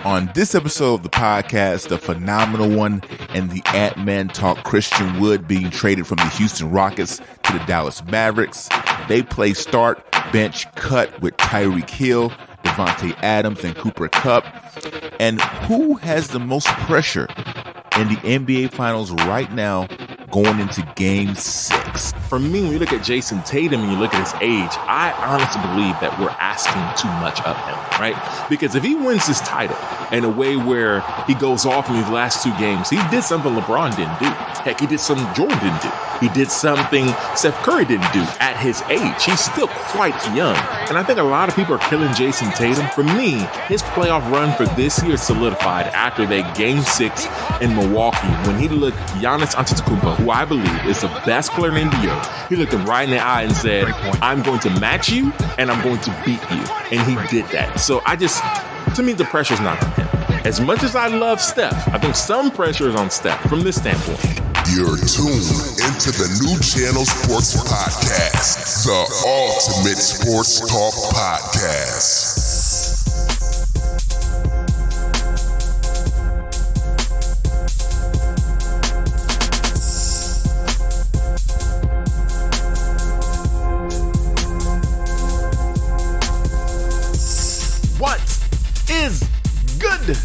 On this episode of the podcast, the phenomenal one and the Ant-Man talk Christian Wood being traded from the Houston Rockets to the Dallas Mavericks. They play start, bench, cut with Tyreek Hill, Davante Adams, and Kupp. And who has the most pressure in the NBA Finals right now going into Game 6? For me, when you look at Jason Tatum and you look at his age, I honestly believe that we're asking too much of him, right? Because if he wins this title in a way where he goes off in these last two games, he did something LeBron didn't do. Heck, he did something Jordan didn't do. He did something Steph Curry didn't do at his age. He's still quite young. And I think a lot of people are killing Jason Tatum. For me, his playoff run for this year solidified after that Game 6 in Milwaukee when he looked Giannis Antetokounmpo, who I believe is the best player in the NBA. He looked him right in the eye and said, I'm going to match you and I'm going to beat you. And he did that. So to me, the pressure's not on him. As much as I love Steph, I think some pressure is on Steph from this standpoint. You're tuned into the New Channel Sports Podcast, the ultimate sports talk podcast. What is good?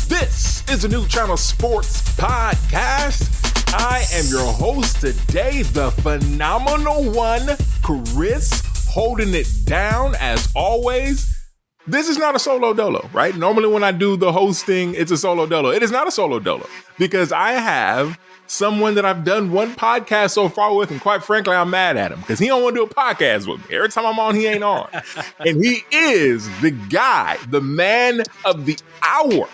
This is the New Channel Sports Podcast. I am your host today, the phenomenal one, Chris, holding it down as always. This is not a solo dolo, right? Normally when I do the hosting, it's a solo dolo. It is not a solo dolo because I have someone that I've done one podcast so far with, and quite frankly, I'm mad at him because he don't want to do a podcast with me. Every time I'm on, he ain't on. And he is the guy, the man of the hour,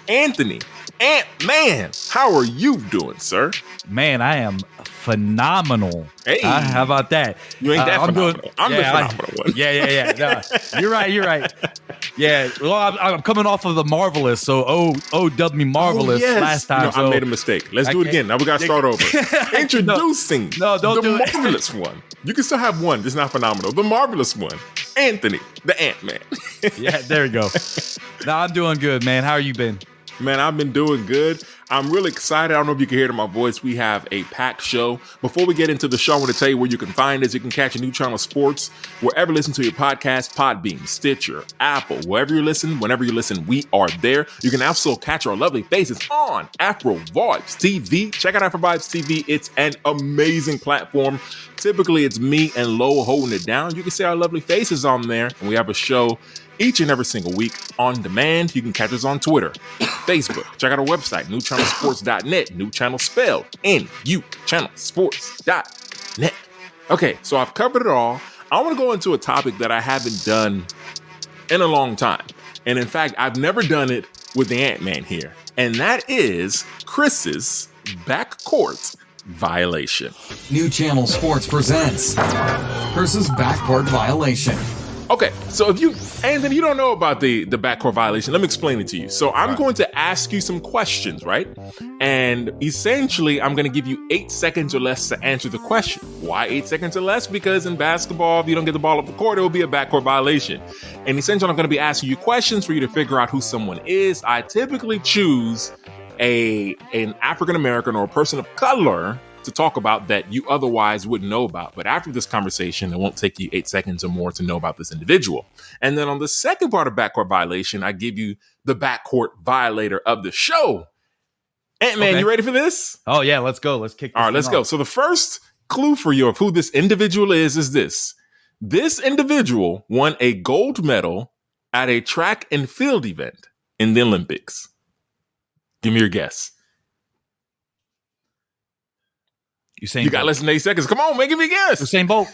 Anthony Ant-Man. How are you doing, sir? Man, I am phenomenal. Hey. How about that? You ain't that phenomenal. I'm the phenomenal one. Yeah. No, you're right. Yeah, well, I'm coming off of the Marvelous, so dubbed me Marvelous last time. I made a mistake. Let's do it again. Now we got to start over. Introducing don't the do it. Marvelous one. You can still have one. It's not phenomenal. The Marvelous one. Anthony, the Ant-Man. Yeah, there we go. No, I'm doing good, man. How are you been? Man, I've been doing good. I'm really excited. I don't know if you can hear it in my voice. We have a packed show. Before we get into the show, I want to tell you where you can find us. You can catch a New Channel Sports wherever you listen to your podcast, Podbean, Stitcher, Apple, wherever you listen, whenever you listen, we are there. You can also catch our lovely faces on Afro Vibes TV. Check out Afro Vibes TV. It's an amazing platform. Typically, it's me and Lo holding it down. You can see our lovely faces on there, and we have a show each and every single week on demand. You can catch us on Twitter, Facebook. Check out our website, newchannelsports.net. New Channel spelled NU channelsports.net. Okay, so I've covered it all. I want to go into a topic that I haven't done in a long time. And in fact, I've never done it with the Ant-Man here. And that is Chris's Backcourt Violation. New Channel Sports presents Chris's Backcourt Violation. Okay, so Anthony, you don't know about the backcourt violation, let me explain it to you. So I'm going to ask you some questions, right? And essentially, I'm going to give you 8 seconds or less to answer the question. Why 8 seconds or less? Because in basketball, if you don't get the ball up the court, it will be a backcourt violation. And essentially, I'm going to be asking you questions for you to figure out who someone is. I typically choose an African-American or a person of color to talk about that you otherwise wouldn't know about. But after this conversation, it won't take you 8 seconds or more to know about this individual. And then on the second part of backcourt violation, I give you the backcourt violator of the show. Ant-Man, You ready for this? Oh, yeah, let's go. Let's kick this All right, let's go. So the first clue for you of who this individual is this. This individual won a gold medal at a track and field event in the Olympics. Give me your guess. Usain You got Bolt. less than 8 seconds. Come on, man, give me a guess. Usain Bolt.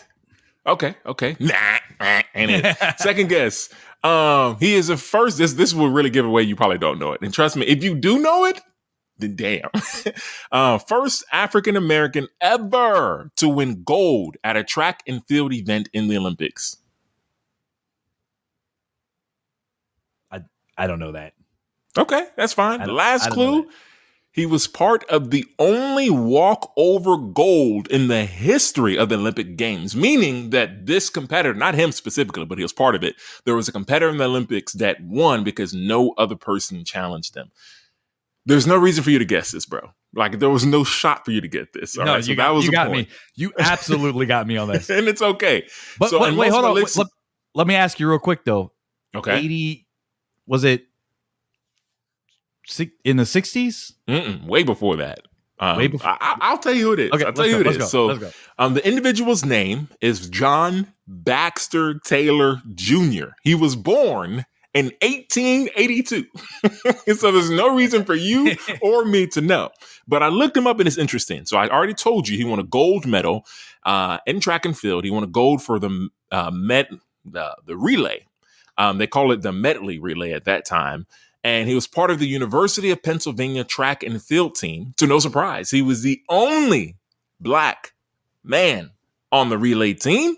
Okay. Nah, ain't it. Second guess. He is the first. This will really give away you probably don't know it. And trust me, if you do know it, then damn. First African American ever to win gold at a track and field event in the Olympics. I don't know that. Okay, that's fine. Last clue. He was part of the only walkover gold in the history of the Olympic Games, meaning that this competitor, not him specifically, but he was part of it, there was a competitor in the Olympics that won because no other person challenged them. There's no reason for you to guess this, bro. Like, there was no shot for you to get this. All no, right? So you got point. me. You absolutely got me on this. And it's okay. But wait, hold on. Let me ask you real quick, though. Okay. 80, was it in the 60s? Way before that. Way before. I'll tell you who it is. Okay, I'll tell you who it is. Let's So go. the individual's name is John Baxter Taylor Jr. He was born in 1882. So there's no reason for you or me to know. But I looked him up and it's interesting. So I already told you he won a gold medal in track and field. He won a gold for the relay. They call it the medley relay at that time. And he was part of the University of Pennsylvania track and field team. To no surprise, he was the only black man on the relay team.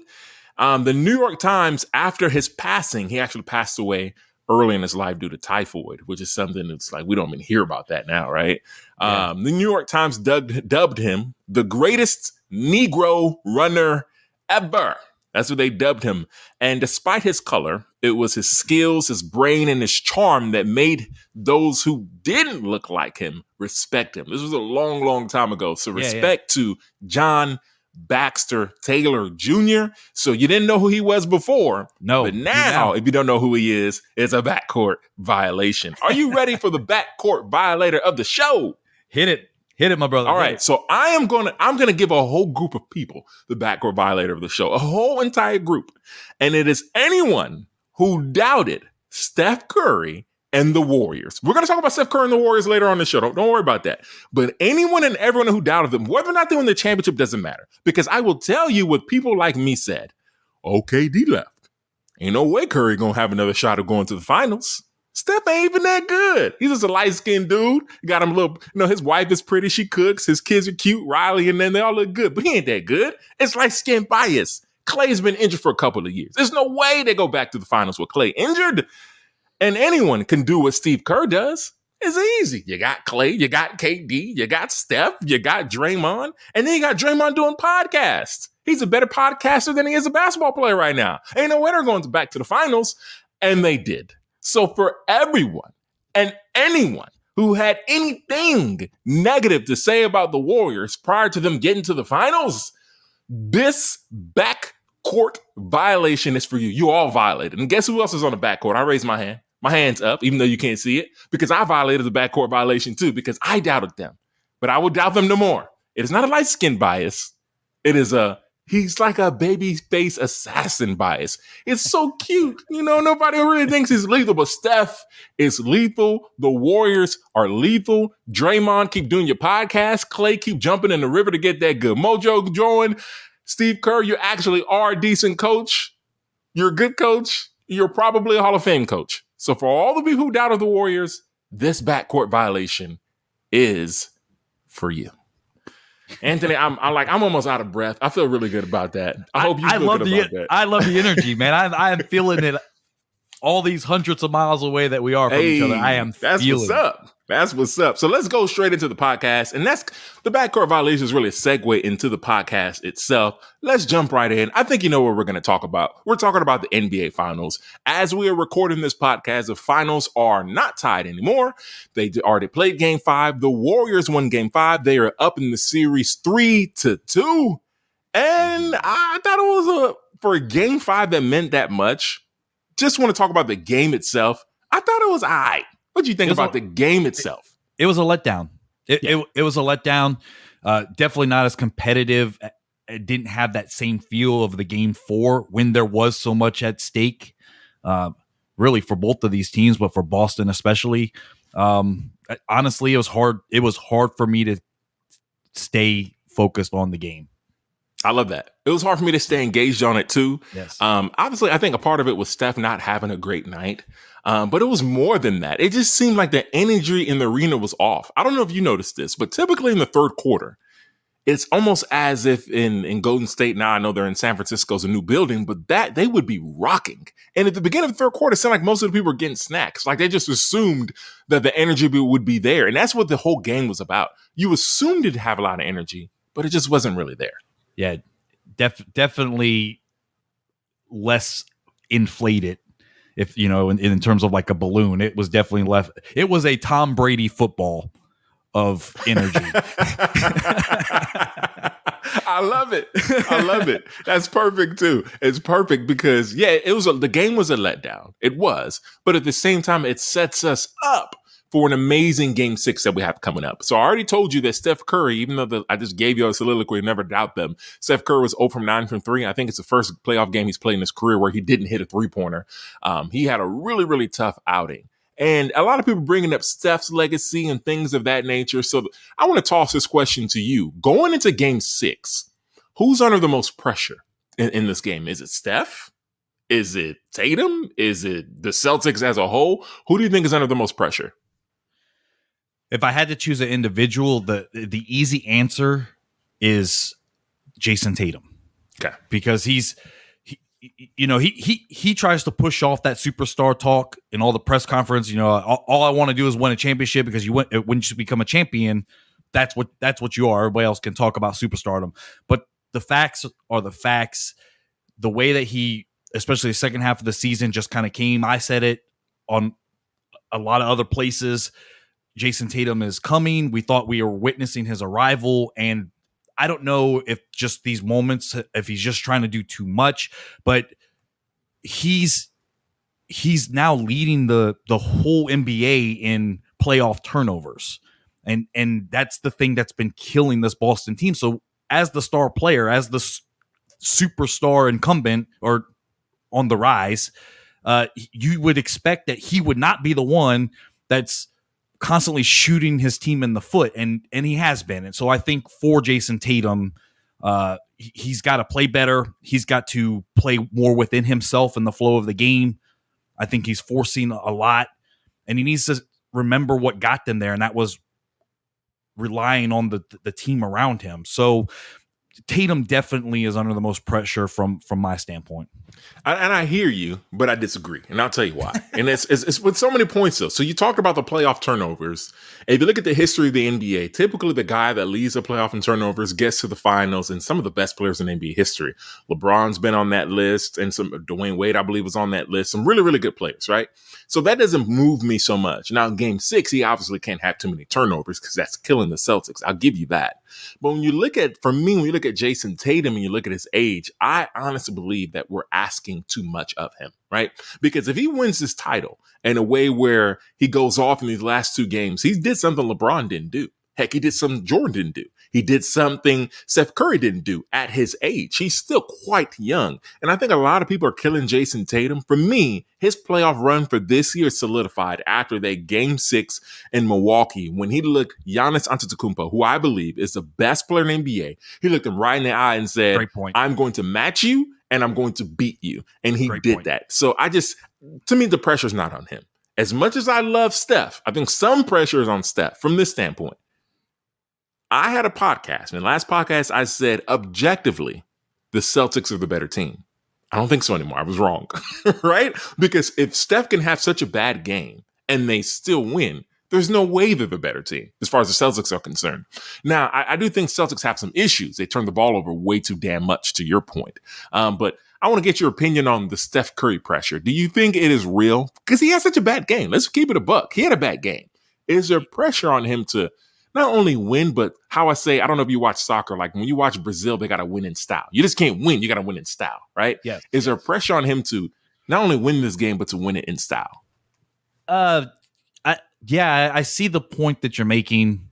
The New York Times, after his passing, he actually passed away early in his life due to typhoid, which is something that's like, we don't even hear about that now, right? Yeah. The New York Times dubbed him the greatest Negro runner ever. That's what they dubbed him. And despite his color, it was his skills, his brain, and his charm that made those who didn't look like him respect him. This was a long, long time ago. So respect to John Baxter Taylor Jr. So you didn't know who he was before. No. But now, if you don't know who he is, it's a backcourt violation. Are you ready for the backcourt violator of the show? Hit it, my brother. All right. So I'm gonna give a whole group of people the backcourt violator of the show, a whole entire group. And it is anyone who doubted Steph Curry and the Warriors. We're going to talk about Steph Curry and the Warriors later on in the show. Don't worry about that. But anyone and everyone who doubted them, whether or not they win the championship, doesn't matter. Because I will tell you what people like me said. OKD left. Ain't no way Curry going to have another shot of going to the finals. Steph ain't even that good. He's just a light-skinned dude. Got him a little, his wife is pretty. She cooks. His kids are cute, Riley, and then they all look good. But he ain't that good. It's light-skin bias. Clay's been injured for a couple of years. There's no way they go back to the finals with Clay injured. And anyone can do what Steve Kerr does. It's easy. You got Clay, you got KD, you got Steph, you got Draymond, and then you got Draymond doing podcasts. He's a better podcaster than he is a basketball player right now. Ain't no way they're going back to the finals. And they did. So for everyone and anyone who had anything negative to say about the Warriors prior to them getting to the finals, this backcourt violation is for you. You all violated. And guess who else is on the backcourt? I raised my hand. My hand's up, even though you can't see it, because I violated the backcourt violation too, because I doubted them. But I will doubt them no more. It is not a light skin bias. It is he's like a baby face assassin bias. It's so cute. Nobody really thinks he's lethal, but Steph is lethal. The Warriors are lethal. Draymond, keep doing your podcast. Clay, keep jumping in the river to get that good mojo going. Steve Kerr, you actually are a decent coach. You're a good coach. You're probably a Hall of Fame coach. So for all the people who doubted the Warriors, this backcourt violation is for you. Anthony, I'm almost out of breath. I feel really good about that. I hope you feel good about that. I love the energy, man. I am feeling it all these hundreds of miles away that we are from each other. That's what's up. That's what's up. So let's go straight into the podcast. And that's the backcourt violation is really a segue into the podcast itself. Let's jump right in. I think you know what we're going to talk about. We're talking about the NBA Finals. As we are recording this podcast, the finals are not tied anymore. They already played Game 5. The Warriors won Game 5. They are up in the series 3-2. And I thought it was for a Game 5 that meant that much. Just want to talk about the game itself. I thought it was all right. What do you think about the game itself? It was a letdown. It was a letdown. Definitely not as competitive. It didn't have that same feel of the Game 4 when there was so much at stake. Really for both of these teams, but for Boston especially. Honestly, it was hard. It was hard for me to stay focused on the game. I love that. It was hard for me to stay engaged on it too. Yes. Obviously, I think a part of it was Steph not having a great night. But it was more than that. It just seemed like the energy in the arena was off. I don't know if you noticed this, but typically in the third quarter, it's almost as if in Golden State, now I know they're in San Francisco's a new building, but that they would be rocking. And at the beginning of the third quarter, it sounded like most of the people were getting snacks. Like they just assumed that the energy would be there. And that's what the whole game was about. You assumed it'd have a lot of energy, but it just wasn't really there. Yeah, definitely less inflated. If in terms of like a balloon, it was definitely left. It was a Tom Brady football of energy. I love it. I love it. That's perfect too. It's perfect because the game was a letdown. It was, but at the same time, it sets us up for an amazing Game 6 that we have coming up. So I already told you that Steph Curry, even though I just gave you a soliloquy, never doubt them. Steph Curry was 0 from 9 from 3. I think it's the first playoff game he's played in his career where he didn't hit a three-pointer. He had a really, really tough outing. And a lot of people bringing up Steph's legacy and things of that nature. So I want to toss this question to you. Going into Game 6, who's under the most pressure in this game? Is it Steph? Is it Tatum? Is it the Celtics as a whole? Who do you think is under the most pressure? If I had to choose an individual, the easy answer is Jason Tatum. Okay. Because he tries to push off that superstar talk in all the press conference. All I want to do is win a championship because when you become a champion, that's what you are. Everybody else can talk about superstardom, but the facts are the facts. The way that he, especially the second half of the season, just kind of came. I said it on a lot of other places. Jason Tatum is coming. We thought we were witnessing his arrival, and I don't know if just these moments, if he's just trying to do too much, but he's now leading the whole NBA in playoff turnovers. And that's the thing that's been killing this Boston team. So as the star player, as the superstar incumbent or on the rise, you would expect that he would not be the one that's constantly shooting his team in the foot, and he has been. And so I think for Jason Tatum, he's got to play better. He's got to play more within himself in the flow of the game. I think he's forcing a lot, and he needs to remember what got them there, and that was relying on the team around him. So Tatum definitely is under the most pressure from my standpoint. And I hear you, but I disagree. And I'll tell you why. And it's with so many points, though. So you talked about the playoff turnovers. If you look at the history of the NBA, typically the guy that leads the playoff in turnovers gets to the finals, and some of the best players in NBA history. LeBron's been on that list, and some Dwayne Wade, I believe, was on that list. Some really, really good players, right? So that doesn't move me so much. Now, in Game 6, he obviously can't have too many turnovers because that's killing the Celtics. I'll give you that. But when you look at Jason Tatum and you look at his age, I honestly believe that we're asking too much of him, right? Because if he wins this title in a way where he goes off in these last two games, he did something LeBron didn't do. Heck, he did something Jordan didn't do. He did something Steph Curry didn't do at his age. He's still quite young. And I think a lot of people are killing Jason Tatum. For me, his playoff run for this year solidified after that Game 6 in Milwaukee when he looked Giannis Antetokounmpo, who I believe is the best player in the NBA. He looked him right in the eye and said, I'm going to match you and I'm going to beat you. And he did that. So to me, the pressure's not on him. As much as I love Steph, I think some pressure is on Steph from this standpoint. I had a podcast, and last podcast I said, objectively, the Celtics are the better team. I don't think so anymore. I was wrong, right? Because if Steph can have such a bad game and they still win, there's no way they're the better team as far as the Celtics are concerned. Now, I do think Celtics have some issues. They turn the ball over way too damn much, to your point. But I want to get your opinion on the Steph Curry pressure. Do you think it is real? Because he had such a bad game. Let's keep it a buck. He had a bad game. Is there pressure on him to not only win, but how I say, I don't know if you watch soccer, like when you watch Brazil, they got to win in style. You just can't win. You got to win in style, right? Yes. Is there pressure on him to not only win this game, but to win it in style? I see the point that you're making.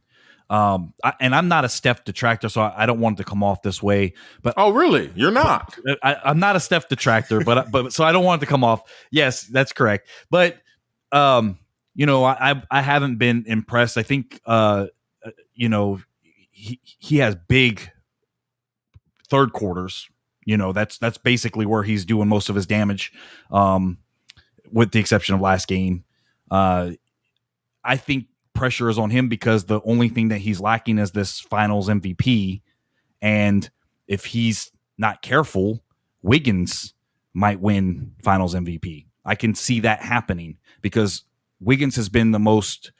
And I'm not a Steph detractor, so I don't want it to come off this way. But oh, really? You're not? I'm not a Steph detractor, but so I don't want it to come off. Yes, that's correct. But I haven't been impressed. I think he has big third quarters. That's basically where he's doing most of his damage, with the exception of last game. I think pressure is on him because the only thing that he's lacking is this finals MVP. And if he's not careful, Wiggins might win Finals MVP. I can see that happening because Wiggins has been the most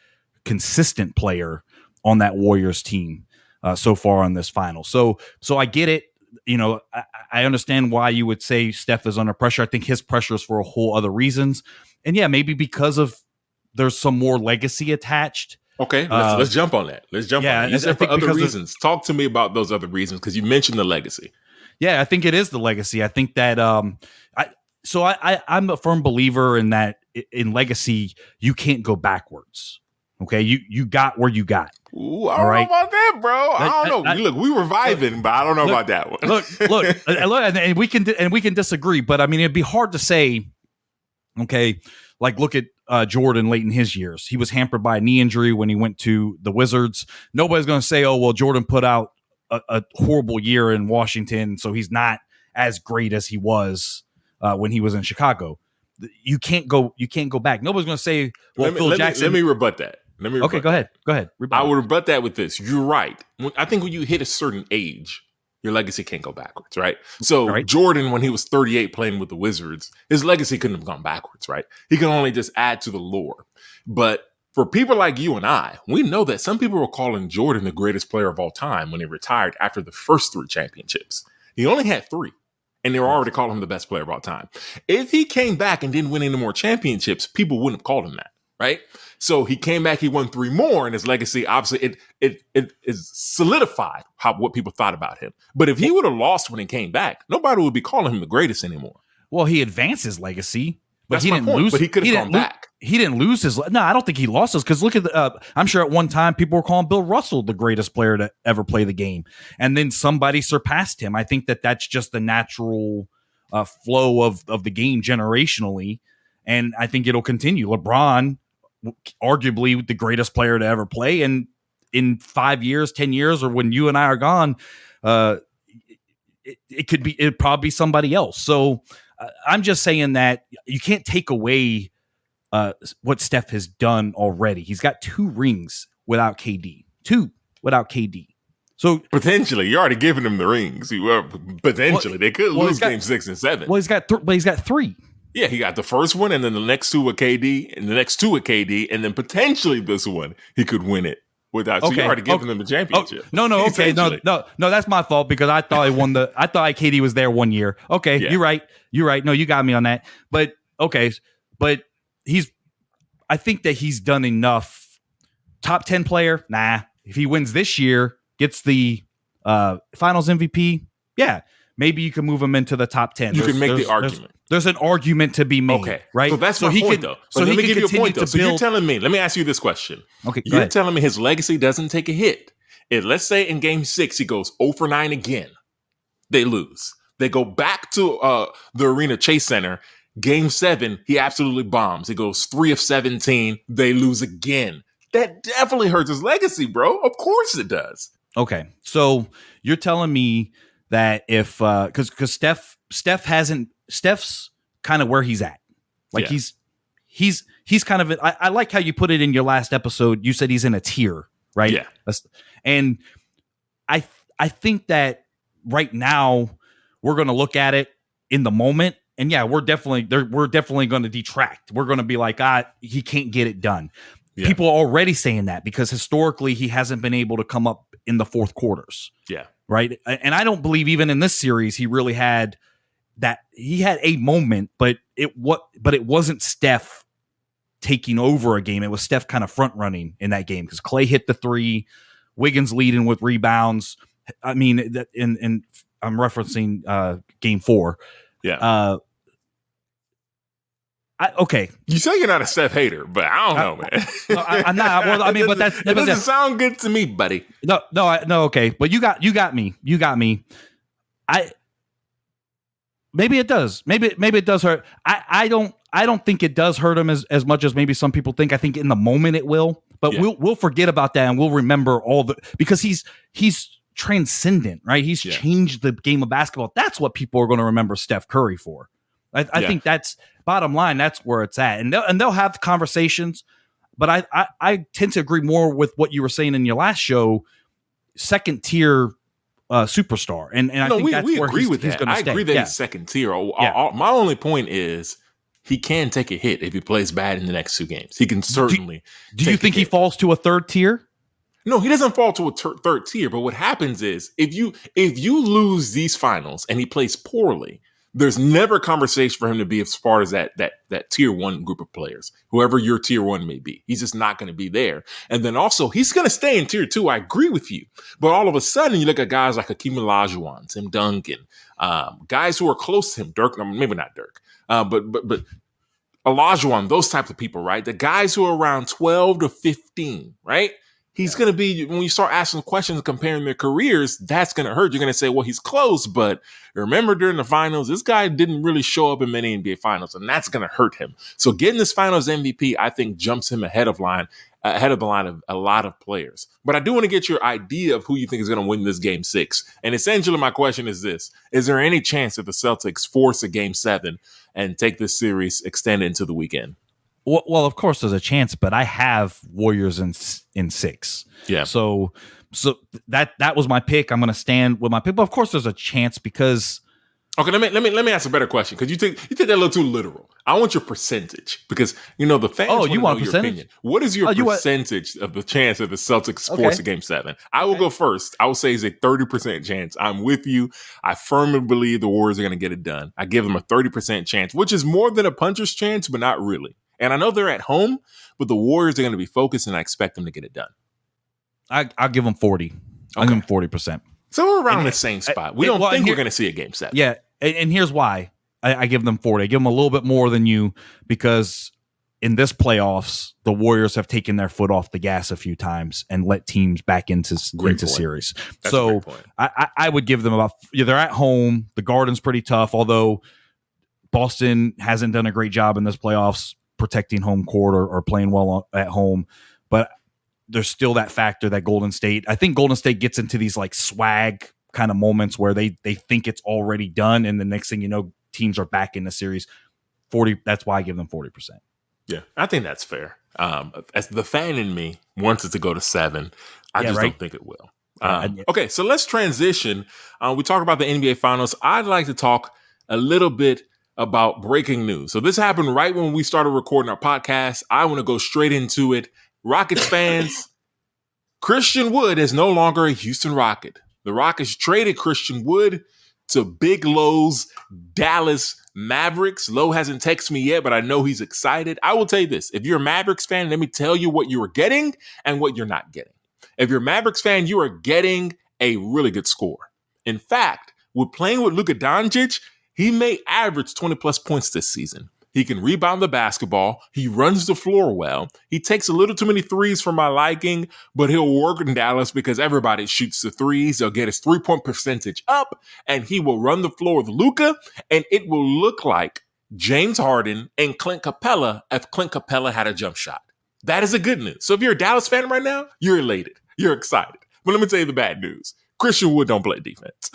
consistent player on that Warriors team so far on this final. So I get it. I understand why you would say Steph is under pressure. I think his pressure is for a whole other reasons. And yeah, maybe because of there's some more legacy attached. Okay, let's jump on that. Let's jump on that. You said for other reasons. Talk to me about those other reasons because you mentioned the legacy. Yeah, I think it is the legacy. I think that I'm a firm believer in that in legacy, you can't go backwards. Okay, you got where you got. Ooh, I don't know about that, bro. I don't know. Look, we were vibing, but I don't know about that one. look, and we can disagree, but I mean, it'd be hard to say. Okay, like look at Jordan late in his years. He was hampered by a knee injury when he went to the Wizards. Nobody's going to say, "Oh, well, Jordan put out a horrible year in Washington, so he's not as great as he was when he was in Chicago." You can't go back. Nobody's going to say, "Well, Phil Jackson." Let me rebut that. Okay, go ahead. I would rebut that with this. You're right. I think when you hit a certain age, your legacy can't go backwards, right? So right. Jordan, when he was 38 playing with the Wizards, his legacy couldn't have gone backwards, right? He can only just add to the lore. But for people like you and I, we know that some people were calling Jordan the greatest player of all time when he retired after the first 3 championships. He only had 3, and they were already calling him the best player of all time. If he came back and didn't win any more championships, people wouldn't have called him that, right? So he came back, he won 3 more, and his legacy, obviously, it is solidified what people thought about him. But if he would have lost when he came back, nobody would be calling him the greatest anymore. Well, he advanced his legacy, but That's he didn't lose. But he could have gone back. He didn't lose his. No, I don't think he lost his because look at I'm sure at one time people were calling Bill Russell the greatest player to ever play the game, and then somebody surpassed him. I think that's just the natural flow of the game generationally, and I think it'll continue. LeBron, arguably the greatest player to ever play, and in 5 years, 10 years, or when you and I are gone, it'd probably be somebody else. So I'm just saying that you can't take away what Steph has done already. He's got 2 rings without KD. 2 without KD. So potentially, you're already giving him the rings. Potentially, they could lose game 6 and 7. Well, he's got 3. Yeah, he got the first one, and then the next 2 with KD, and the next 2 with KD, and then potentially this one he could win it without. So you already giving him the championship. No, okay, no, that's my fault because I thought I thought KD was there 1 year. Okay, yeah. You're right. No, you got me on that. But okay, but I think that he's done enough. Top 10 player, nah. If he wins this year, gets the Finals MVP, yeah, maybe you can move him into the top 10. You can make the argument. There's an argument to be made. Okay, right? So that's my point, though. So let me give you a point, though. So you're telling me, let me ask you this question. Okay, you're telling me his legacy doesn't take a hit. If let's say in game 6 he goes 0 for 9 again, they lose. They go back to the Arena Chase Center. Game 7, he absolutely bombs. He goes 3 of 17. They lose again. That definitely hurts his legacy, bro. Of course it does. Okay, so you're telling me that if because Steph's kind of where he's at. Like he's kind of I like how you put it in your last episode. You said he's in a tier, right? Yeah. And I think that right now we're going to look at it in the moment, and yeah, we're definitely going to detract. We're going to be like, he can't get it done. Yeah. People are already saying that because historically he hasn't been able to come up in the fourth quarters. Yeah. Right. And I don't believe even in this series he really had that. He had a moment, but it wasn't Steph taking over a game. It was Steph kind of front running in that game because Clay hit the 3, Wiggins leading with rebounds. I mean, and I'm referencing game 4. Yeah. Okay. You say you're not a Steph hater, but I don't know, man. No, I'm not. Well, I mean, but that doesn't sound good to me, buddy. No. Okay, but you got me. You got me. Maybe it does. Maybe it does hurt. I don't think it does hurt him as much as maybe some people think. I think in the moment it will, but we'll forget about that and we'll remember because he's transcendent, right? He's changed the game of basketball. That's what people are going to remember Steph Curry for. I think that's bottom line. That's where it's at, and they'll have conversations. But I tend to agree more with what you were saying in your last show. Second tier superstar, and I think that's we where agree with he's that. going to I stay. agree that Yeah. he's second tier. Yeah. My only point is he can take a hit if he plays bad in the next 2 games. He can certainly. Do you think he falls to a third tier? No, he doesn't fall to a third tier. But what happens is if you lose these finals and he plays poorly, there's never a conversation for him to be as far as that tier 1 group of players, whoever your tier 1 may be. He's just not going to be there. And then also he's going to stay in tier 2. I agree with you. But all of a sudden you look at guys like Hakeem Olajuwon, Tim Duncan, guys who are close to him, Dirk, maybe not Dirk, but Olajuwon, those types of people, right? The guys who are around 12 to 15, right? He's going to be, when you start asking questions and comparing their careers, that's going to hurt. You're going to say, well, he's close, but remember during the finals, this guy didn't really show up in many NBA finals, and that's going to hurt him. So getting this finals MVP, I think, jumps him ahead of the line of a lot of players. But I do want to get your idea of who you think is going to win this Game 6. And essentially, my question is this. Is there any chance that the Celtics force a Game 7 and take this series extended into the weekend? Well, of course, there's a chance, but I have Warriors in 6. Yeah. So that was my pick. I'm going to stand with my pick. But of course, there's a chance because. Okay, let me ask a better question because you take that a little too literal. I want your percentage because the fans. Oh, you want your percentage? Opinion. What is your percentage of the chance of the Celtics force a Game 7? I will go first. I will say it's a 30% chance. I'm with you. I firmly believe the Warriors are going to get it done. I give them a 30% chance, which is more than a puncher's chance, but not really. And I know they're at home, but the Warriors are going to be focused, and I expect them to get it done. I'll give them 40. I'll give them 40%. So we're around the same spot. We don't think we're going to see a Game 7. Yeah, and here's why. I give them 40. I give them a little bit more than you because in this playoffs, the Warriors have taken their foot off the gas a few times and let teams back into series. That's so I would give them about. They're at home. The Garden's pretty tough, although Boston hasn't done a great job in this playoffs protecting home court or playing well at home. But there's still that factor that Golden State. I think Golden State gets into these like swag kind of moments where they think it's already done, and the next thing you know, teams are back in the series. 40. That's why I give them 40%. Yeah, I think that's fair. As the fan in me wants it to go to 7. I just don't think it will. Okay, so let's transition. We talked about the NBA Finals. I'd like to talk a little bit about breaking news. So this happened right when we started recording our podcast. I want to go straight into it. Rockets fans, Christian Wood is no longer a Houston Rocket. The Rockets traded Christian Wood to Big Lowe's Dallas Mavericks. Lowe hasn't texted me yet, but I know he's excited. I will tell you this. If you're a Mavericks fan, let me tell you what you are getting and what you're not getting. If you're a Mavericks fan, you are getting a really good score. In fact, with playing with Luka Doncic, he may average 20-plus points this season. He can rebound the basketball. He runs the floor well. He takes a little too many threes for my liking, but he'll work in Dallas because everybody shoots the threes. He'll get his three-point percentage up, and he will run the floor with Luka, and it will look like James Harden and Clint Capella if Clint Capella had a jump shot. That is the good news. So if you're a Dallas fan right now, you're elated. You're excited. But let me tell you the bad news. Christian Wood don't play defense.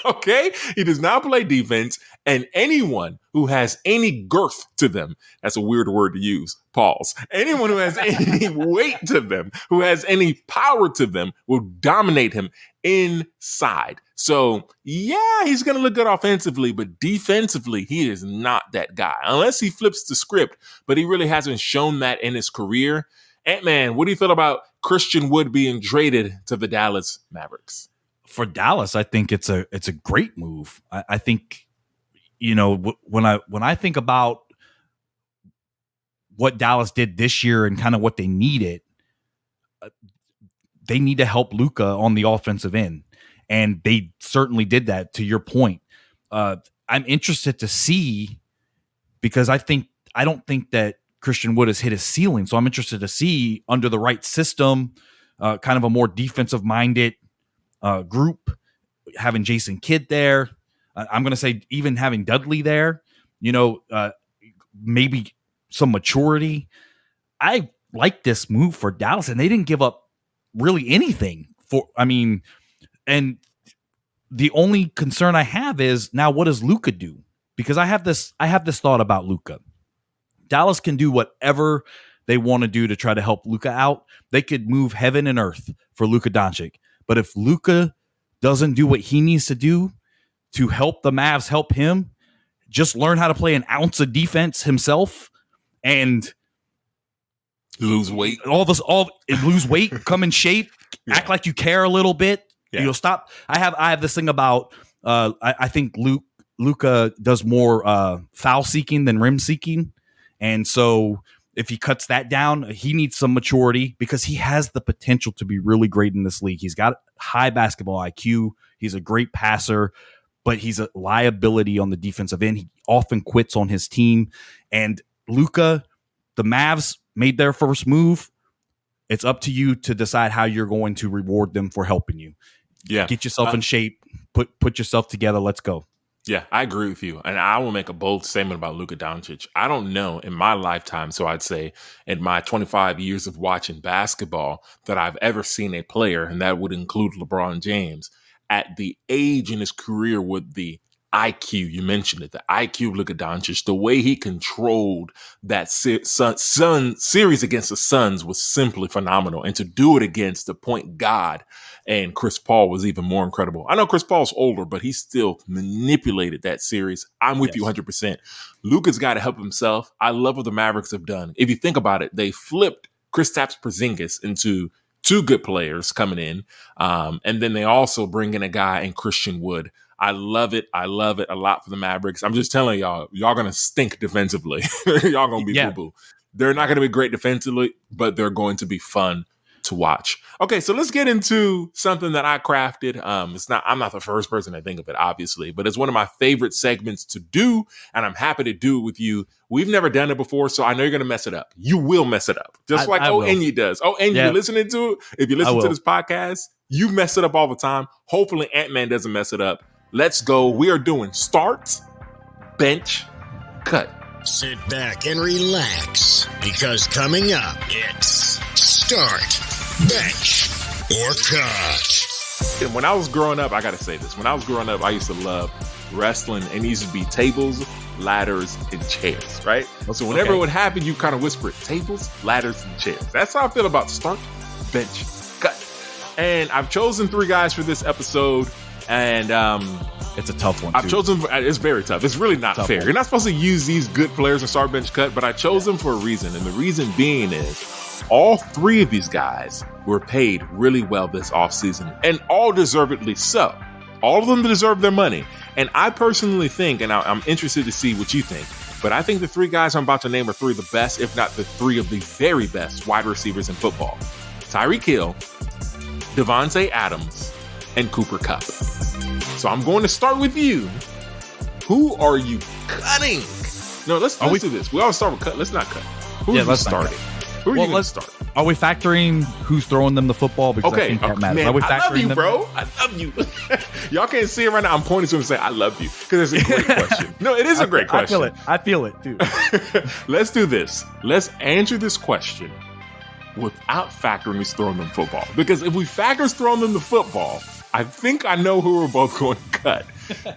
Okay? He does not play defense. And anyone who has any girth to them, that's a weird word to use, pause. Anyone who has any weight to them, who has any power to them, will dominate him inside. So, yeah, he's going to look good offensively, but defensively, he is not that guy. Unless he flips the script, but he really hasn't shown that in his career. Ant-Man, what do you feel about Christian Wood being traded to the Dallas Mavericks? For Dallas, I think it's a great move. I think, when I think about what Dallas did this year and kind of what they needed, they need to help Luka on the offensive end, and they certainly did that. To your point, I'm interested to see because I don't think that Christian Wood has hit his ceiling, so I'm interested to see under the right system, kind of a more defensive minded group, having Jason Kidd there. I'm going to say even having Dudley there, maybe some maturity. I like this move for Dallas, and they didn't give up really anything and the only concern I have is now what does Luka do? Because I have this thought about Luka. Dallas can do whatever they want to do to try to help Luka out. They could move heaven and earth for Luka Doncic. But if Luka doesn't do what he needs to do to help the Mavs help him, just learn how to play an ounce of defense himself and lose weight. Lose weight, come in shape, act like you care a little bit. Yeah. Stop. I have this thing about I think Luka does more foul seeking than rim seeking, and so if he cuts that down, he needs some maturity because he has the potential to be really great in this league. He's got high basketball IQ. He's a great passer, but he's a liability on the defensive end. He often quits on his team. And Luka, the Mavs made their first move. It's up to you to decide how you're going to reward them for helping you. Yeah. Get yourself in shape. Put yourself together. Let's go. Yeah, I agree with you. And I will make a bold statement about Luka Doncic. I don't know in my lifetime, so I'd say in my 25 years of watching basketball, that I've ever seen a player, and that would include LeBron James, at the age in his career with the IQ, you mentioned it, the IQ of Luka Doncic, the way he controlled that Sun series against the Suns was simply phenomenal. And to do it against the point guard and Chris Paul was even more incredible. I know Chris Paul's older, but he still manipulated that series. I'm with you 100%. Luka's got to help himself. I love what the Mavericks have done. If you think about it, they flipped Kristaps Porzingis into two good players coming in. And then they also bring in a guy in Christian Wood. I love it. I love it a lot for the Mavericks. I'm just telling y'all going to stink defensively. Y'all going to be boo-boo. They're not going to be great defensively, but they're going to be fun to watch. Okay, so let's get into something that I crafted. I'm not the first person to think of it, obviously, but it's one of my favorite segments to do, and I'm happy to do it with you. We've never done it before, so I know you're going to mess it up. You will mess it up, just like Enyi does. Enyi, you're listening to it. If you listen to this podcast, you mess it up all the time. Hopefully Ant-Man doesn't mess it up. Let's go. We are doing start, bench, cut. Sit back and relax, because coming up, it's start, bench, or cut. And when I was growing up, I got to say this. When I was growing up, I used to love wrestling. It used to be tables, ladders, and chairs, right? So whenever it would happen, you kind of whisper it, tables, ladders, and chairs. That's how I feel about start, bench, cut. And I've chosen three guys for this episode. And it's a tough one. I've chosen. It's very tough. It's really not fair. You're not supposed to use these good players in start, bench, cut, but I chose them for a reason. And the reason being is all three of these guys were paid really well this offseason, and all deservedly so. All of them deserve their money. And I personally think, and I'm interested to see what you think, but I think the three guys I'm about to name are three of the best, if not the three of the very best wide receivers in football. Tyreek Hill, Davante Adams, and Cooper Kupp. So I'm going to start with you. Who are you cutting? No, let's do this. We always start with cut. Let's not cut. Who are you starting? Who are you going to start? Are we factoring who's throwing them the football? Because I think that matters. Man, are we I love you, them? bro. I love you. Y'all can't see it right now. I'm pointing to him and saying, I love you. Because it's a great question. No, it is a great question. I feel it, dude. Let's do this. Let's answer this question without factoring who's throwing them football. Because if we factor who's throwing them the football, I think I know who we're both going to cut.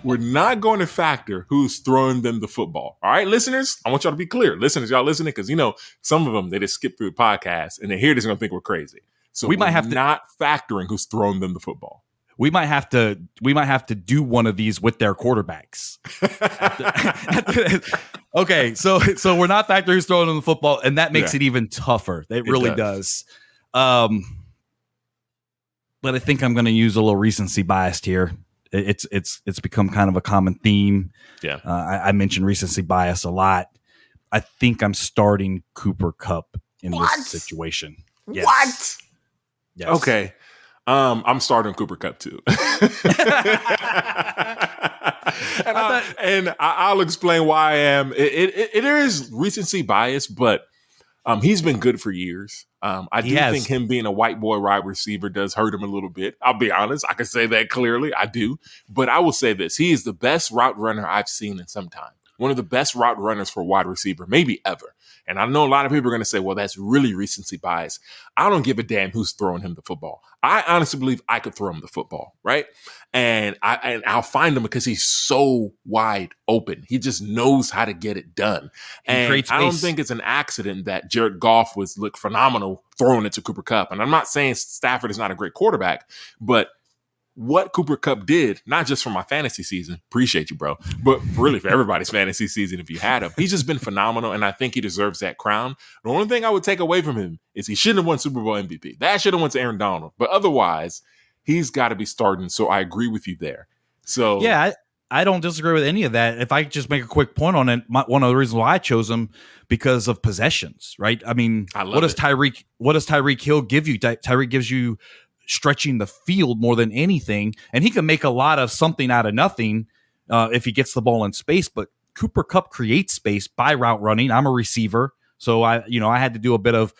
We're not going to factor who's throwing them the football. All right, listeners, I want y'all to be clear. Listeners, y'all listening? Because, some of them, they just skip through the podcast and they hear this and going to think we're crazy. So we might have to not factoring who's throwing them the football. We might have to do one of these with their quarterbacks. Okay, so we're not factoring who's throwing them the football, and that makes it even tougher. It really does. But I think I'm going to use a little recency bias here. It's become kind of a common theme. Yeah, I mentioned recency bias a lot. I think I'm starting Cooper Kupp in this situation. Yes. What? Yes. Okay. I'm starting Cooper Kupp too. and I'll explain why I am. It is recency bias, but he's been good for years. I do think him being a white boy wide receiver does hurt him a little bit. I'll be honest. I can say that clearly. I do. But I will say this. He is the best route runner I've seen in some time. One of the best route runners for a wide receiver, maybe ever. And I know a lot of people are going to say, well, that's really recency bias. I don't give a damn who's throwing him the football. I honestly believe I could throw him the football, right? And I'll find him because he's so wide open. He just knows how to get it done. And I don't think it's an accident that Jared Goff looked phenomenal throwing it to Cooper Kupp. And I'm not saying Stafford is not a great quarterback, but what Cooper Kupp did, not just for my fantasy season, appreciate you, bro, but really for everybody's fantasy season if you had him. He's just been phenomenal, and I think he deserves that crown. The only thing I would take away from him is he shouldn't have won Super Bowl MVP. That should have went to Aaron Donald. But otherwise, he's got to be starting, so I agree with you there. So yeah, I don't disagree with any of that. If I could just make a quick point on it, one of the reasons why I chose him because of possessions, right? I mean, what does Tyreek Hill give you? Tyreek gives you stretching the field more than anything, and he can make a lot of something out of nothing if he gets the ball in space. But Cooper Kupp creates space by route running. I'm a receiver, so I had to do a bit of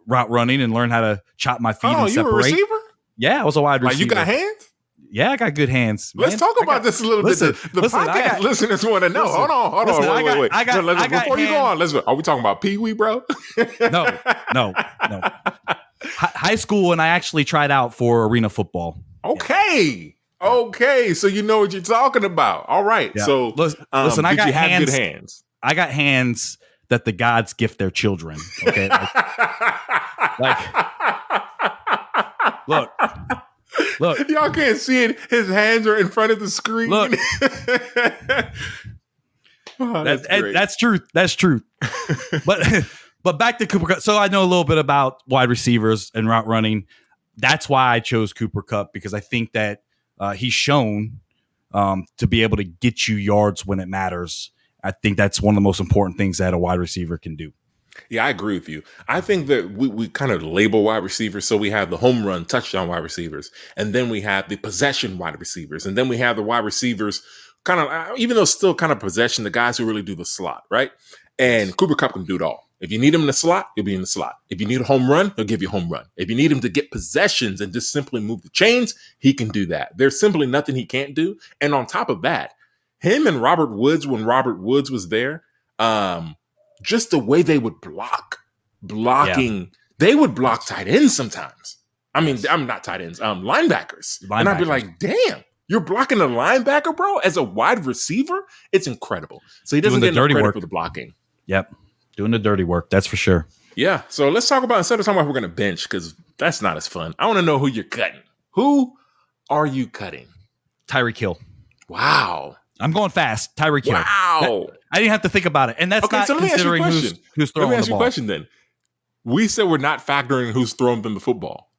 route running and learn how to chop my feet and separate. You a receiver? Yeah, I was a wide receiver. Like, you got hands? Yeah, I got good hands. Let's talk about this a little bit. The podcast listeners want to know. Hold on. Wait. Before you go on, are we talking about Pee Wee, bro? No. High school, and I actually tried out for arena football. Okay. So you know what you're talking about. All right. Yeah. So listen, I got good hands. I got hands that the gods gift their children. Okay. Look, y'all can't see it. His hands are in front of the screen. Look, that's truth. That's truth. But back to Cooper Kupp. So I know a little bit about wide receivers and route running. That's why I chose Cooper Kupp, because I think that he's shown to be able to get you yards when it matters. I think that's one of the most important things that a wide receiver can do. Yeah, I agree with you. I think that we kind of label wide receivers. So we have the home run, touchdown wide receivers, and then we have the possession wide receivers, and then we have the wide receivers kind of, even though still kind of possession, the guys who really do the slot, right? And Cooper Kupp can do it all. If you need him in the slot, he'll be in the slot. If you need a home run, he'll give you a home run. If you need him to get possessions and just simply move the chains, he can do that. There's simply nothing he can't do. And on top of that, him and Robert Woods, when Robert Woods was there, just the way they would blocking, they would block tight ends sometimes. I mean, I'm not tight ends, linebackers. And I'd be like, damn, you're blocking a linebacker, bro, as a wide receiver? It's incredible. So he doesn't get enough credit for the blocking. Yep. Doing the dirty work. That's for sure. Yeah. So let's talk about, instead of talking about we're going to bench, because that's not as fun, I want to know who you're cutting. Who are you cutting? Tyreek Hill. Wow. I'm going fast. Tyreek Hill. Wow. I didn't have to think about it. And that's not considering who's throwing the ball. Let me ask you a question then. We said we're not factoring who's throwing them the football.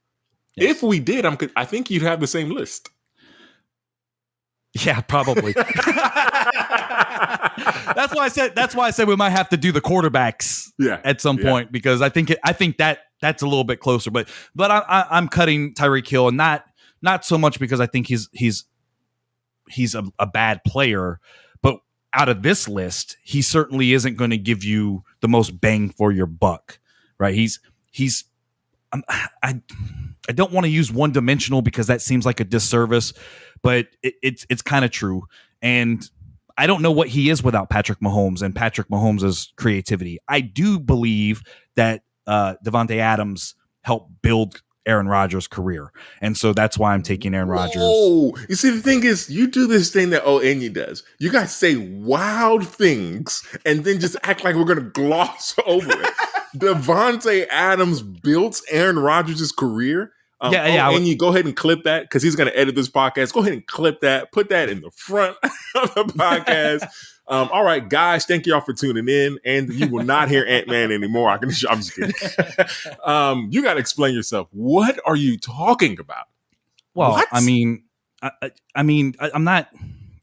Yes. If we did, I think you'd have the same list. Yeah, probably. That's why I said we might have to do the quarterbacks at some point, because I think that's a little bit closer. But I'm cutting Tyreek Hill, and not so much because I think he's a bad player, but out of this list, he certainly isn't going to give you the most bang for your buck, right? I don't want to use one dimensional because that seems like a disservice, but it's kind of true. And I don't know what he is without Patrick Mahomes and Patrick Mahomes' creativity. I do believe that Davante Adams helped build Aaron Rodgers' career. And so that's why I'm taking Aaron Rodgers. Oh, you see, the thing is, you do this thing that Enyi does. You guys say wild things and then just act like we're going to gloss over it. Davante Adams built Aaron Rodgers' career. Enyi, go ahead and clip that, because he's going to edit this podcast. Go ahead and clip that. Put that in the front of the podcast. All right, guys, thank y'all for tuning in. And you will not hear Ant-Man anymore. I'm just kidding. You got to explain yourself. What are you talking about? Well, what? I mean, I'm not.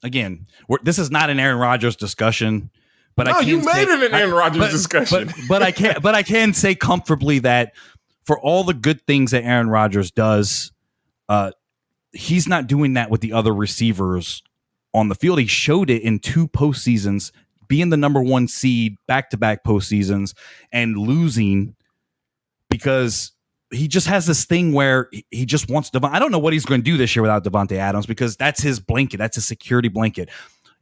Again, this is not an Aaron Rodgers discussion. But no, you made it an Aaron Rodgers discussion. But I can say comfortably that for all the good things that Aaron Rodgers does, he's not doing that with the other receivers on the field. He showed it in 2 postseasons, being the number 1 seed, back-to-back postseasons, and losing because he just has this thing where he just wants Davante. I don't know what he's going to do this year without Davante Adams, because that's his blanket. That's his security blanket.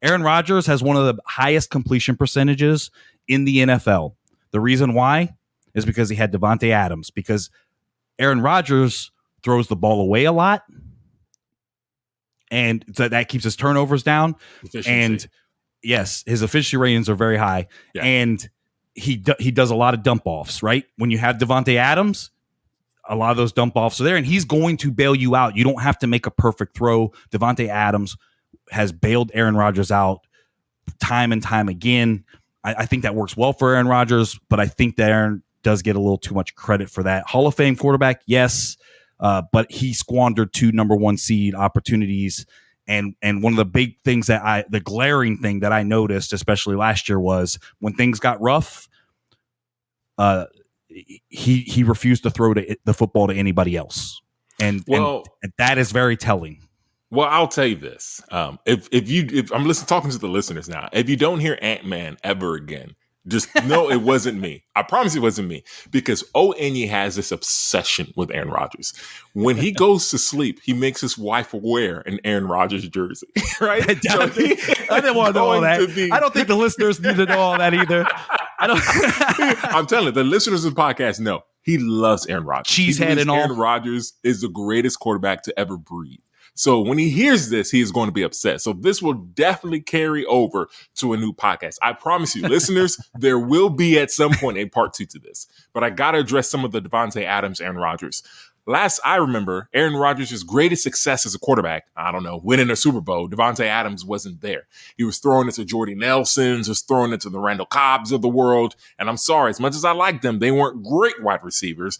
Aaron Rodgers has one of the highest completion percentages in the NFL. The reason why is because he had Davante Adams, because Aaron Rodgers throws the ball away a lot, and so that keeps his turnovers down. Efficiency. And yes, his efficiency ratings are very high, and he does a lot of dump offs. Right, when you have Davante Adams, a lot of those dump offs are there, and he's going to bail you out. You don't have to make a perfect throw. Davante Adams has bailed Aaron Rodgers out time and time again. I think that works well for Aaron Rodgers, but I think that Aaron does get a little too much credit for that. Hall of Fame quarterback, yes, but he squandered 2 number 1 seed opportunities. And one of the big things the glaring thing that I noticed, especially last year, was when things got rough, he refused to throw the football to anybody else. And that is very telling. Well, I'll tell you this. If I'm talking to the listeners now, if you don't hear Ant-Man ever again, just know it wasn't me. I promise it wasn't me, because Onye has this obsession with Aaron Rodgers. When he goes to sleep, he makes his wife wear an Aaron Rodgers jersey, right? I didn't want to know all that. I don't think the listeners need to know all that either. I'm telling you, the listeners of the podcast know he loves Aaron Rodgers. Cheesehead and all. Aaron Rodgers is the greatest quarterback to ever breathe. So when he hears this, he is going to be upset. So this will definitely carry over to a new podcast. I promise you, listeners, there will be at some point a part 2 to this. But I got to address some of the Davante Adams, Aaron Rodgers. Last I remember, Aaron Rodgers' greatest success as a quarterback, I don't know, winning a Super Bowl, Davante Adams wasn't there. He was throwing it to Jordy Nelsons, was throwing it to the Randall Cobbs of the world. And I'm sorry, as much as I like them, they weren't great wide receivers.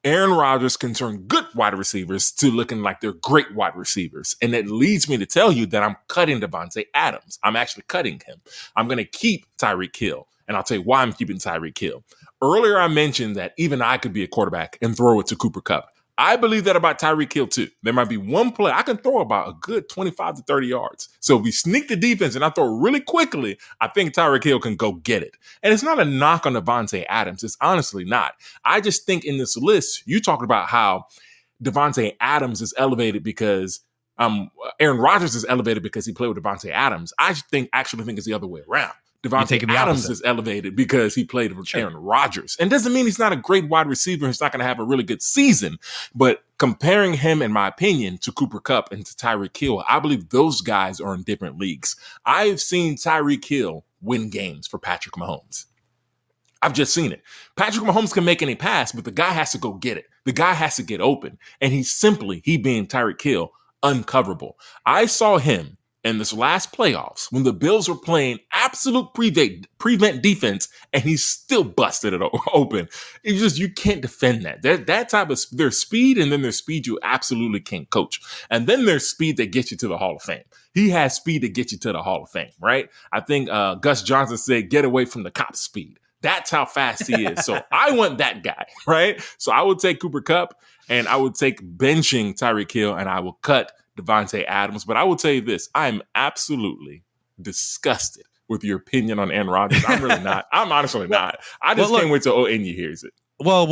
Aaron Rodgers can turn good wide receivers to looking like they're great wide receivers. And it leads me to tell you that I'm cutting Davante Adams. I'm actually cutting him. I'm going to keep Tyreek Hill. And I'll tell you why I'm keeping Tyreek Hill. Earlier, I mentioned that even I could be a quarterback and throw it to Cooper Kupp. I believe that about Tyreek Hill too. There might be one play I can throw about a good 25 to 30 yards. So if we sneak the defense and I throw really quickly, I think Tyreek Hill can go get it. And it's not a knock on Davante Adams. It's honestly not. I just think in this list, you talked about how Davante Adams is elevated because Aaron Rodgers is elevated because he played with Davante Adams. I actually think it's the other way around. Davante Adams is elevated because he played with Aaron Rodgers. And doesn't mean he's not a great wide receiver. He's not going to have a really good season. But comparing him, in my opinion, to Cooper Kupp and to Tyreek Hill, I believe those guys are in different leagues. I've seen Tyreek Hill win games for Patrick Mahomes. I've just seen it. Patrick Mahomes can make any pass, but the guy has to go get it. The guy has to get open. And he being Tyreek Hill, uncoverable. I saw him in this last playoffs when the Bills were playing absolute prevent defense, and he still busted it open. It's just, you can't defend that. That type of, there's speed, and then there's speed you absolutely can't coach. And then there's speed that gets you to the Hall of Fame. He has speed to get you to the Hall of Fame, right? I think Gus Johnson said, get away from the cop speed. That's how fast he is. So I want that guy, right? So I would take Cooper Kupp, and I would take benching Tyreek Hill, and I will cut Davante Adams. But I will tell you this, I'm absolutely disgusted with your opinion on Aaron Rodgers. I'm really not. I'm honestly not. I just can't wait till Onye hears it. Well,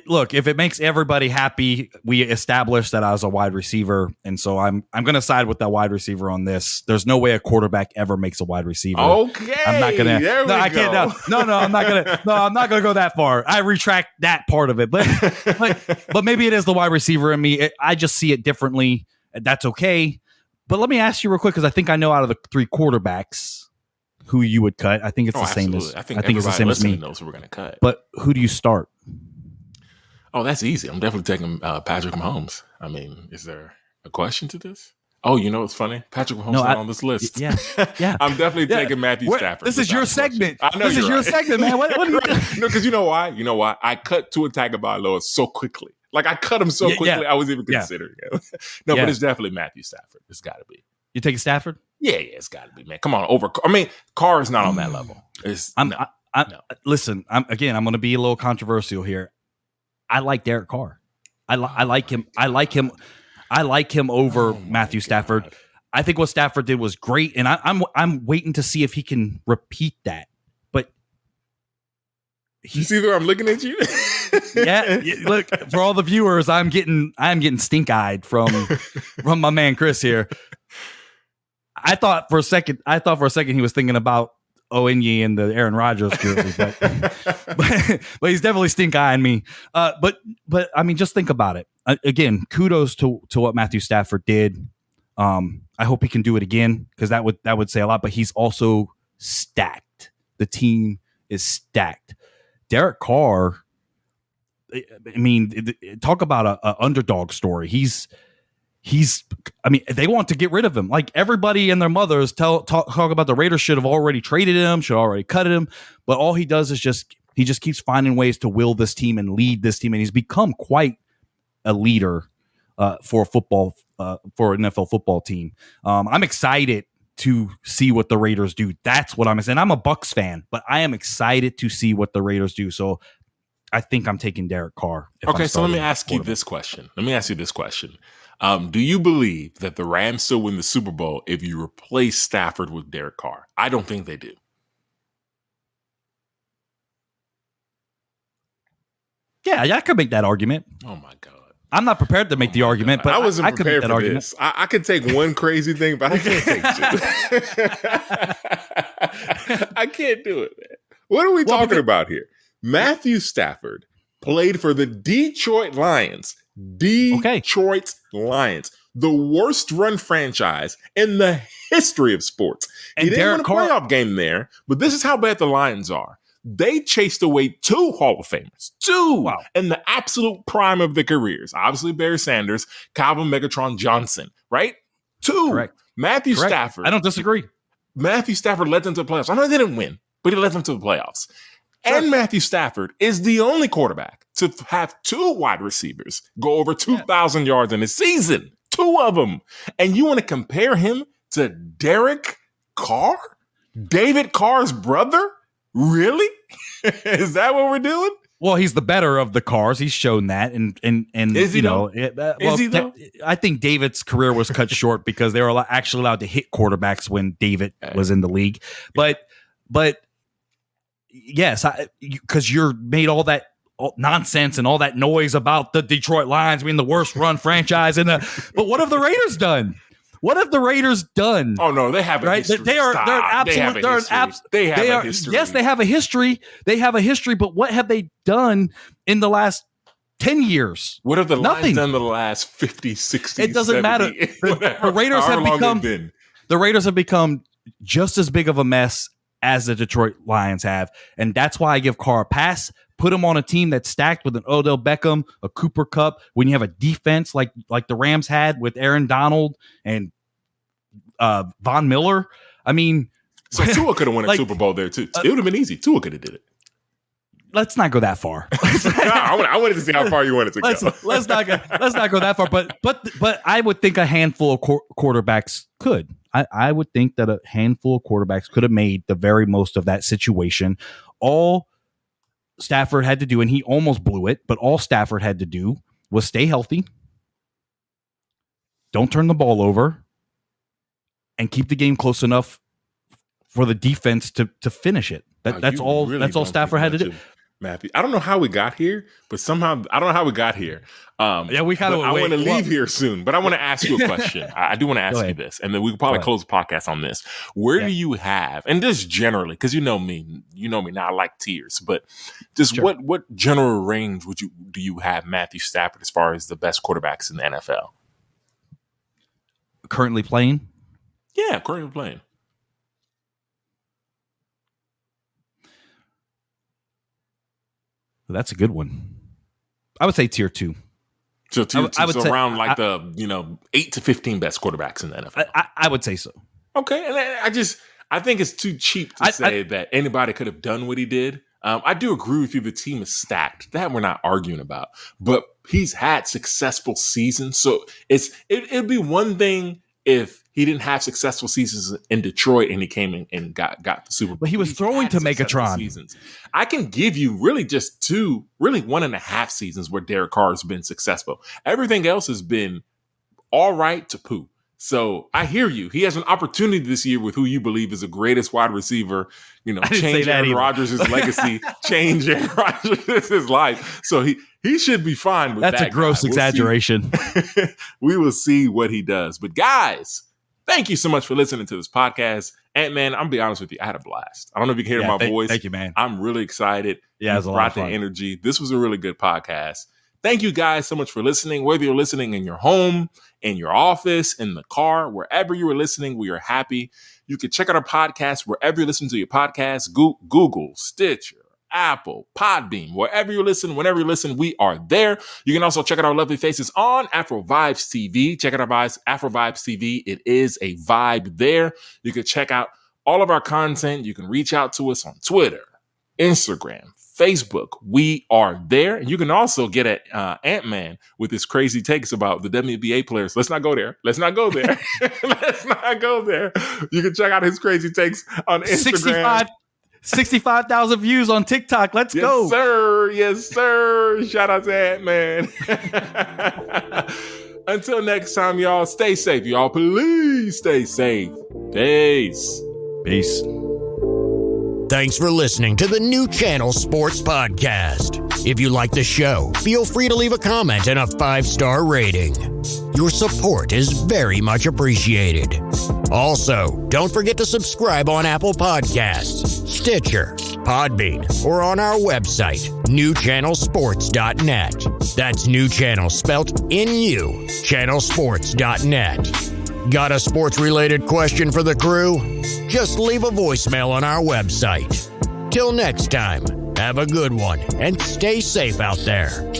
look, if it makes everybody happy, we established that I was a wide receiver, and so I'm going to side with that wide receiver on this. There's no way a quarterback ever makes a wide receiver. Okay, I'm not gonna. There no, we I go. can't. No, I'm not gonna. No, I'm not gonna go that far. I retract that part of it. But maybe it is the wide receiver in me. I just see it differently. That's okay. But let me ask you real quick, because I think I know out of the 3 quarterbacks who you would cut. I think it's the same as I think it's the same as me. Knows who we're going to cut. But who do you start? Oh, that's easy. I'm definitely taking Patrick Mahomes. I mean, is there a question to this? Oh, you know what's funny? Patrick Mahomes not on this list. Yeah. I'm definitely taking Matthew Stafford. This is your segment. I know this is your segment, man. What are you doing? No, because you know why? You know why? I cut Tua Tagovailoa so quickly. Like, I cut him so quickly, I was even considering it. No, but it's definitely Matthew Stafford. It's got to be. You taking Stafford? Yeah, it's got to be, man. Come on, Carr is not on that level. Listen, I'm going to be a little controversial here. I like Derek Carr. I like him. I like him over Matthew Stafford. God. I think what Stafford did was great, and I'm waiting to see if he can repeat that. But you see where I'm looking at you? Yeah, look, for all the viewers, I'm getting stink-eyed from my man Chris here. I thought for a second he was thinking about Onye and the Aaron Rodgers jersey, but he's definitely stink-eyeing me. But I mean, just think about it. Again, kudos to what Matthew Stafford did. I hope he can do it again, because that would say a lot. But he's also stacked. The team is stacked. Derek Carr, I mean, talk about a underdog story. I mean, they want to get rid of him. Like everybody and their mothers talk about the Raiders should have already traded him, should already cut him. But all he does is he just keeps finding ways to will this team and lead this team. And he's become quite a leader for football, for an NFL football team. I'm excited to see what the Raiders do. That's what I'm saying. I'm a Bucs fan, but I am excited to see what the Raiders do. So I think I'm taking Derek Carr. Okay, so let me ask you this question. Do you believe that the Rams still win the Super Bowl if you replace Stafford with Derek Carr? I don't think they do. Yeah, I could make that argument. Oh my God. I'm not prepared to make the argument, but I wasn't I could make prepared that for argument. this. I could take one crazy thing, but I can't take two. I can't do it, man. What are we talking about here? Matthew Stafford played for the Detroit Lions. Detroit Lions, the worst run franchise in the history of sports. And he didn't win a playoff game there, but this is how bad the Lions are. They chased away 2 Hall of Famers, 2 in the absolute prime of their careers. Obviously, Barry Sanders, Calvin Megatron Johnson, right? 2. Correct. Matthew Stafford. I don't disagree. Matthew Stafford led them to the playoffs. I know they didn't win, but he led them to the playoffs. Sure. And Matthew Stafford is the only quarterback to have 2 wide receivers go over 2,000 yards in a season. 2 of them. And you want to compare him to Derek Carr? David Carr's brother? Really? Is that what we're doing? Well, he's the better of the Carrs. He's shown that, and is he is he though? I think David's career was cut short because they were actually allowed to hit quarterbacks when David was in the league. But yes, because you're made all that nonsense and all that noise about the Detroit Lions being the worst run franchise but what have the Raiders done? What have the Raiders done? Oh no, they have a history. They are absolute. They have a history. Yes, they have a history. They have a history, but what have they done in the last 10 years? What have the Lions done in the last 50, 60, It doesn't 70, matter. The Raiders have become just as big of a mess as the Detroit Lions have, and that's why I give Carr a pass. Put him on a team that's stacked with an Odell Beckham, a Cooper Kupp. When you have a defense like the Rams had with Aaron Donald and Von Miller, I mean, so Tua could have won a Super Bowl there too. It would have been easy. Tua could have did it. Let's not go that far. I wanted to see how far you wanted to go. Let's not go that far. But I would think a handful of quarterbacks could. I would think that a handful of quarterbacks could have made the very most of that situation. All Stafford had to do, and he almost blew it, but all Stafford had to do was stay healthy, don't turn the ball over, and keep the game close enough for the defense to finish it. That's all Stafford had to do. Matthew, I don't know how we got here, but somehow I don't know how we got here. We kind of. I want to leave here soon, but I want to ask you a question. I do want to ask you this, and then we can probably close the podcast on this. Where do you have, and this generally, because you know me now, I like tiers, but just what general range do you have Matthew Stafford as far as the best quarterbacks in the NFL currently playing? Yeah, currently playing. That's a good one. I would say tier 2. So I would say around the 8 to 15 best quarterbacks in the NFL. I would say so. Okay, and I think it's too cheap to say that anybody could have done what he did. I do agree with you. The team is stacked. That we're not arguing about. But he's had successful seasons, so it'd be one thing if he didn't have successful seasons in Detroit and he came in and got the Super Bowl. But he was throwing to Megatron. Seasons. I can give you really just 2, really 1.5 seasons where Derek Carr has been successful. Everything else has been all right to poo. So I hear you. He has an opportunity this year with who you believe is the greatest wide receiver, change Aaron Rodgers' legacy, change Aaron Rodgers' life. So he should be fine with that. That's a gross exaggeration. We will see what he does. But guys, thank you so much for listening to this podcast. And man, I'm gonna be honest with you, I had a blast. I don't know if you can hear my voice. Thank you, man. I'm really excited. Yeah, it was a lot of fun. The energy. This was a really good podcast. Thank you guys so much for listening. Whether you're listening in your home, in your office, in the car, wherever you are listening, we are happy. You can check out our podcast wherever you listen to your podcast. Google, Stitcher, Apple, Podbean, wherever you listen, whenever you listen, we are there. You can also check out our lovely faces on Afro Vibes TV. Check out our Afro Vibes TV. It is a vibe there. You can check out all of our content. You can reach out to us on Twitter, Instagram, Facebook. We are there. And you can also get at Ant-Man with his crazy takes about the WNBA players. Let's not go there. Let's not go there. Let's not go there. You can check out his crazy takes on Instagram. 65,000 views on TikTok. Let's go. Yes, sir. Yes, sir. Shout out to Ant-Man. Until next time, y'all, stay safe. Y'all, please stay safe. Peace. Peace. Thanks for listening to the New Channel Sports Podcast. If you like the show, feel free to leave a comment and a 5-star rating. Your support is very much appreciated. Also, don't forget to subscribe on Apple Podcasts, Stitcher, Podbean, or on our website, newchannelsports.net. That's New Channel spelt N-U, channelsports.net. Got a sports-related question for the crew? Just leave a voicemail on our website. Till next time, have a good one and stay safe out there.